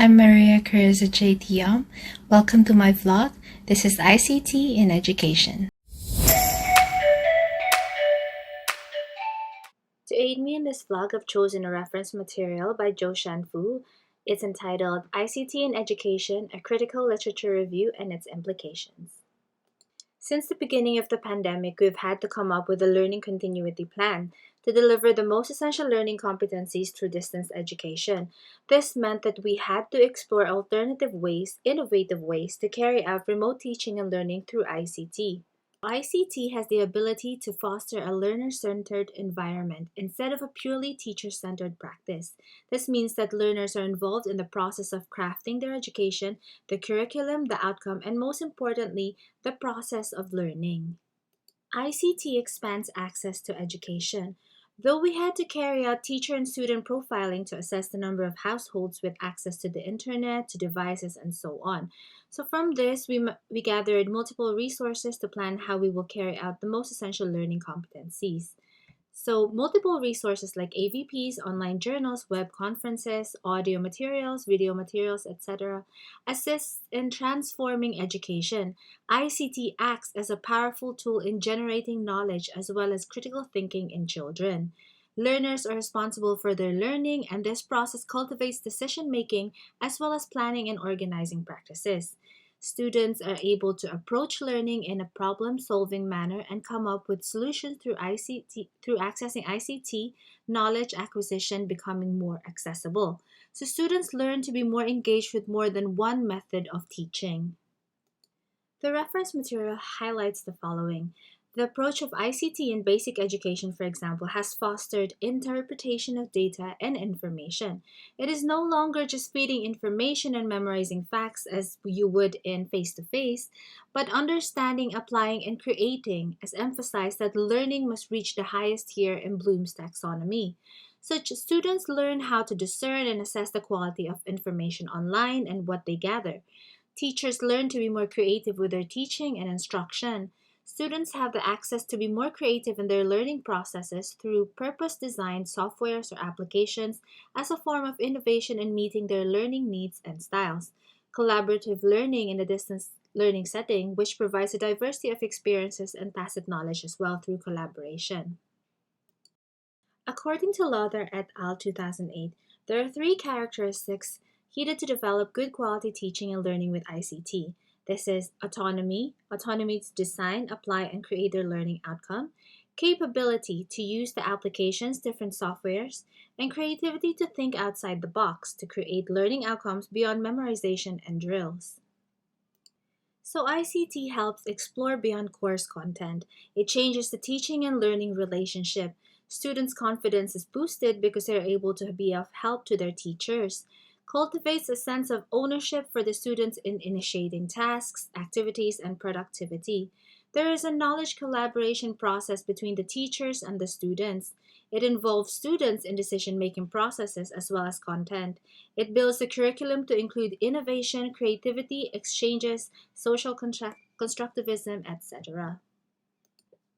I'm Maria Carrizo J. TIAM. Welcome to my vlog. This is ICT in Education. To aid me in this vlog, I've chosen a reference material by Zhou Shanfu. It's entitled ICT in Education, a Critical Literature Review and Its Implications. Since the beginning of the pandemic, we've had to come up with a learning continuity plan to deliver the most essential learning competencies through distance education. This meant that we had to explore alternative ways, innovative ways to carry out remote teaching and learning through ICT. ICT has the ability to foster a learner-centered environment instead of a purely teacher-centered practice. This means that learners are involved in the process of crafting their education, the curriculum, the outcome, and most importantly, the process of learning. ICT expands access to education. Though we had to carry out teacher and student profiling to assess the number of households with access to the internet, to devices, and so on. So from this, we gathered multiple resources to plan how we will carry out the most essential learning competencies. So multiple resources like AVPs, online journals, web conferences, audio materials, video materials, etc. assist in transforming education. ICT acts as a powerful tool in generating knowledge as well as critical thinking in children. Learners are responsible for their learning, and this process cultivates decision making as well as planning and organizing practices. Students are able to approach learning in a problem-solving manner and come up with solutions through accessing ICT, knowledge acquisition becoming more accessible. So students learn to be more engaged with more than one method of teaching. The reference material highlights the following. The approach of ICT in basic education, for example, has fostered interpretation of data and information. It is no longer just feeding information and memorizing facts as you would in face-to-face, but understanding, applying, and creating, as emphasized that learning must reach the highest tier in Bloom's taxonomy. Such students learn how to discern and assess the quality of information online and what they gather. Teachers learn to be more creative with their teaching and instruction. Students have the access to be more creative in their learning processes through purpose-designed softwares or applications as a form of innovation in meeting their learning needs and styles. Collaborative learning in a distance learning setting, which provides a diversity of experiences and tacit knowledge as well through collaboration. According to Lother et al. 2008, there are 3 characteristics needed to develop good quality teaching and learning with ICT. This is autonomy to design, apply, and create their learning outcome, capability to use the applications, different softwares, and creativity to think outside the box to create learning outcomes beyond memorization and drills. So ICT helps explore beyond course content. It changes the teaching and learning relationship. Students' confidence is boosted because they're able to be of help to their teachers. Cultivates a sense of ownership for the students in initiating tasks, activities, and productivity. There is a knowledge collaboration process between the teachers and the students. It involves students in decision-making processes as well as content. It builds the curriculum to include innovation, creativity, exchanges, social constructivism, etc.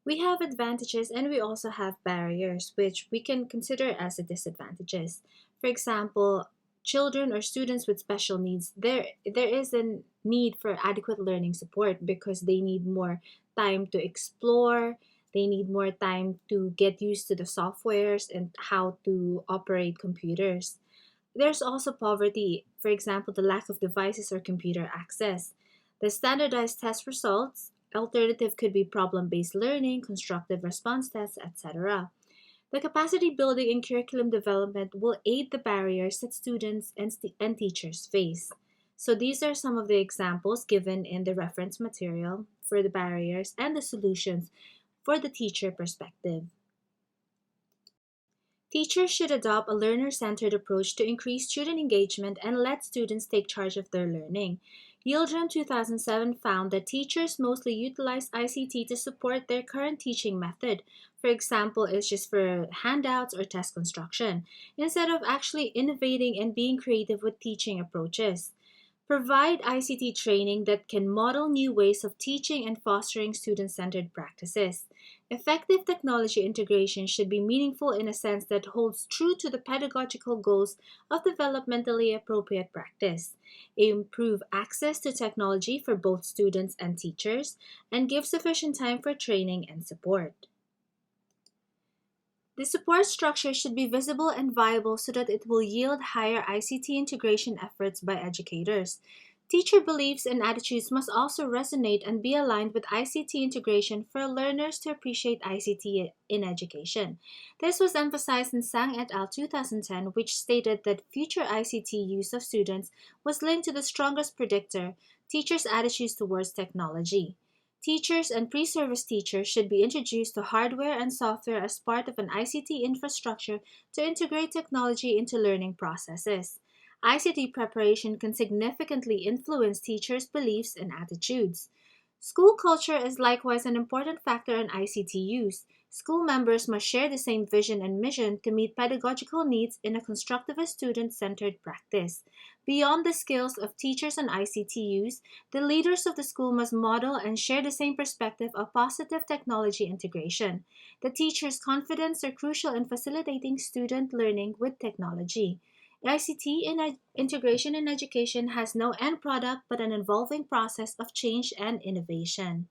We have advantages and we also have barriers, which we can consider as the disadvantages. For example, children or students with special needs, there is a need for adequate learning support because they need more time to explore, they need more time to get used to the softwares and how to operate computers. There's also poverty, for example, the lack of devices or computer access. The standardized test results, alternative could be problem-based learning, constructive response tests, etc. The capacity building and curriculum development will aid the barriers that students and teachers face. So these are some of the examples given in the reference material for the barriers and the solutions for the teacher perspective. Teachers should adopt a learner-centered approach to increase student engagement and let students take charge of their learning. Yildirim 2007 found that teachers mostly utilize ICT to support their current teaching method. For example, it's just for handouts or test construction, instead of actually innovating and being creative with teaching approaches. Provide ICT training that can model new ways of teaching and fostering student-centered practices. Effective technology integration should be meaningful in a sense that holds true to the pedagogical goals of developmentally appropriate practice, improve access to technology for both students and teachers, and give sufficient time for training and support. The support structure should be visible and viable so that it will yield higher ICT integration efforts by educators. Teacher beliefs and attitudes must also resonate and be aligned with ICT integration for learners to appreciate ICT in education. This was emphasized in Sang et al. 2010, which stated that future ICT use of students was linked to the strongest predictor, teachers' attitudes towards technology. Teachers and pre-service teachers should be introduced to hardware and software as part of an ICT infrastructure to integrate technology into learning processes. ICT preparation can significantly influence teachers' beliefs and attitudes. School culture is likewise an important factor in ICT use. School members must share the same vision and mission to meet pedagogical needs in a constructivist student centered practice. Beyond the skills of teachers on ICT use, the leaders of the school must model and share the same perspective of positive technology integration. The teacher's confidence are crucial in facilitating student learning with technology. ICT integration in education has no end product but an evolving process of change and innovation.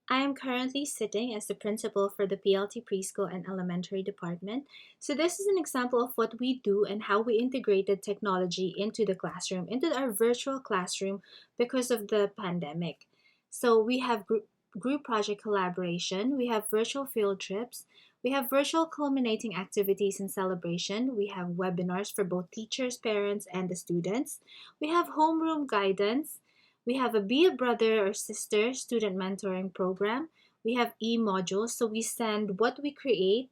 I am currently sitting as the principal for the PLT Preschool and Elementary Department. So, this is an example of what we do and how we integrated technology into the classroom, into our virtual classroom because of the pandemic. So, we have group project collaboration, we have virtual field trips, we have virtual culminating activities and celebration, we have webinars for both teachers, parents, and the students, we have homeroom guidance. We have a Be a Brother or Sister student mentoring program. We have e-modules, so we send what we create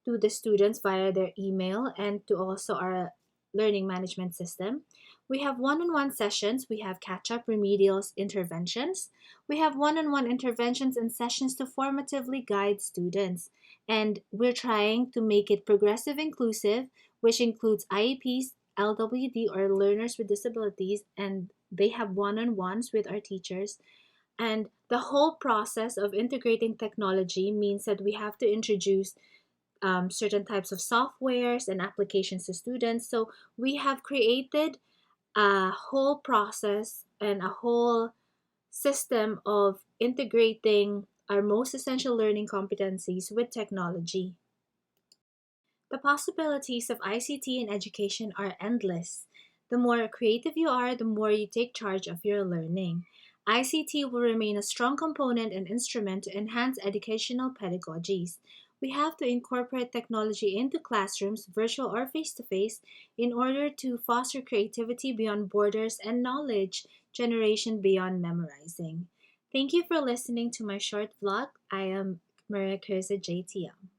to the students via their email and to also our learning management system. We have one-on-one sessions. We have catch-up remedials interventions. We have one-on-one interventions and sessions to formatively guide students. And we're trying to make it progressive inclusive, which includes IEPs, LWD or learners with disabilities, and they have one-on-ones with our teachers. And the whole process of integrating technology means that we have to introduce certain types of softwares and applications to students. So we have created a whole process and a whole system of integrating our most essential learning competencies with technology. The possibilities of ICT in education are endless. The more creative you are, the more you take charge of your learning. ICT will remain a strong component and instrument to enhance educational pedagogies. We have to incorporate technology into classrooms, virtual or face to face, in order to foster creativity beyond borders and knowledge generation beyond memorizing. Thank you for listening to my short vlog. I am Maria Cruz at JTM.